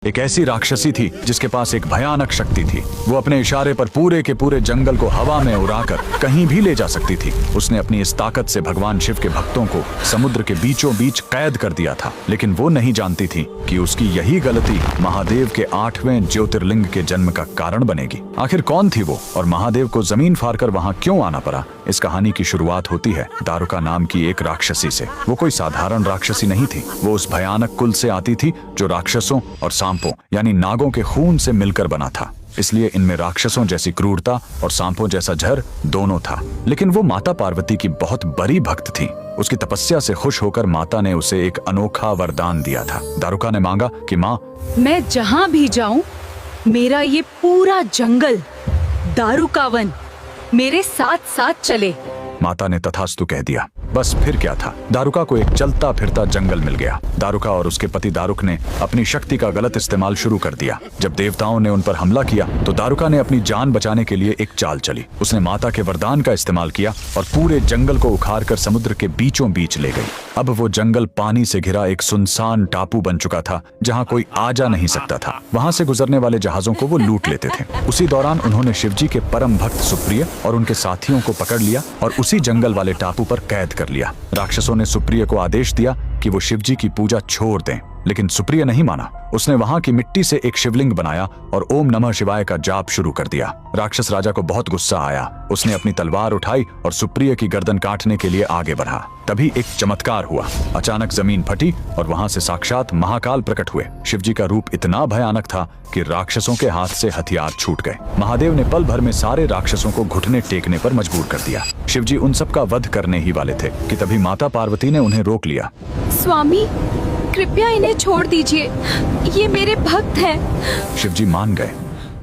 एक ऐसी राक्षसी थी जिसके पास एक भयानक शक्ति थी। वो अपने इशारे पर पूरे के पूरे जंगल को हवा में उड़ाकर कहीं भी ले जा सकती थी। उसने अपनी इस ताकत से भगवान शिव के भक्तों को समुद्र के बीचों बीच कैद कर दिया था, लेकिन वो नहीं जानती थी कि उसकी यही गलती महादेव के 8वें ज्योतिर्लिंग के जन्म का कारण बनेगी। आखिर कौन थी वो और महादेव को जमीन फाड़कर वहां क्यों आना पड़ा? इस कहानी की शुरुआत होती है दारुका नाम की एक राक्षसी से। वो कोई साधारण राक्षसी नहीं थी, वो उस भयानक कुल से आती थी जो राक्षसों और सांपों यानी नागों के खून से मिलकर बना था। इसलिए इनमें राक्षसों जैसी क्रूरता और सांपों जैसा झर दोनों था। लेकिन वो माता पार्वती की बहुत बड़ी भक्त थी। उसकी तपस्या से खुश होकर माता ने उसे एक अनोखा वरदान दिया था। दारुका ने मांगा कि माँ, मैं जहाँ भी जाऊँ मेरा ये पूरा जंगल दारुकावन मेरे साथ साथ चले। माता ने तथास्तु कह दिया। बस फिर क्या था, दारुका को एक चलता फिरता जंगल मिल गया। दारुका और उसके पति दारुक ने अपनी शक्ति का गलत इस्तेमाल शुरू कर दिया। जब देवताओं ने उन पर हमला किया तो दारुका ने अपनी जान बचाने के लिए एक चाल चली। उसने माता के वरदान का इस्तेमाल किया और पूरे जंगल को उखाड़कर समुद्र के बीचों बीच ले गई। अब वो जंगल पानी से घिरा एक सुनसान टापू बन चुका था जहाँ कोई आ जा नहीं सकता था। वहाँ से गुजरने वाले जहाजों को वो लूट लेते थे। उसी दौरान उन्होंने शिवजी के परम भक्त सुप्रिय और उनके साथियों को पकड़ लिया और उसी जंगल वाले टापू पर कैद कर लिया। राक्षसों ने सुप्रिय को आदेश दिया कि वो शिवजी की पूजा छोड़ दें, लेकिन सुप्रिय नहीं माना। उसने वहां की मिट्टी से एक शिवलिंग बनाया और ओम नमः शिवाय का जाप शुरू कर दिया। राक्षस राजा को बहुत गुस्सा आया। उसने अपनी तलवार उठाई और सुप्रिय की गर्दन काटने के लिए आगे बढ़ा। तभी एक चमत्कार हुआ। अचानक जमीन फटी और वहां से साक्षात महाकाल प्रकट हुए। शिवजी का रूप इतना भयानक था कि राक्षसों के हाथ से हथियार छूट गए। महादेव ने पल भर में सारे राक्षसों को घुटने टेकने पर मजबूर कर दिया। शिवजी उन सब का वध करने ही वाले थे कि तभी माता पार्वती ने उन्हें रोक लिया। स्वामी, कृपया इन्हें छोड़ दीजिए, ये मेरे भक्त हैं। शिवजी मान गए।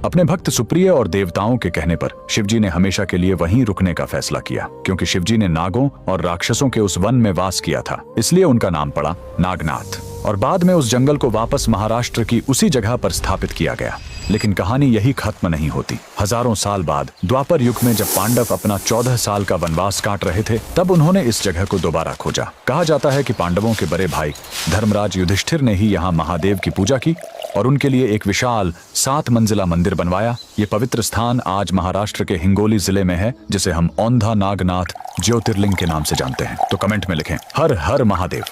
अपने भक्त सुप्रिय और देवताओं के कहने पर शिवजी ने हमेशा के लिए वहीं रुकने का फैसला किया, क्योंकि शिवजी ने नागों और राक्षसों के उस वन में वास किया था। इसलिए उनका नाम पड़ा नागनाथ। और बाद में उस जंगल को वापस महाराष्ट्र की उसी जगह पर स्थापित किया गया। लेकिन कहानी यही खत्म नहीं होती। हजारों साल बाद द्वापर युग में जब पांडव अपना 14 साल का वनवास काट रहे थे, तब उन्होंने इस जगह को दोबारा खोजा। कहा जाता है कि पांडवों के बड़े भाई धर्मराज युधिष्ठिर ने ही यहाँ महादेव की पूजा की और उनके लिए एक विशाल 7 मंजिला मंदिर बनवाया। ये पवित्र स्थान आज महाराष्ट्र के हिंगोली जिले में है, जिसे हम औंधा नागनाथ ज्योतिर्लिंग के नाम से जानते हैं। तो कमेंट में लिखें हर हर महादेव।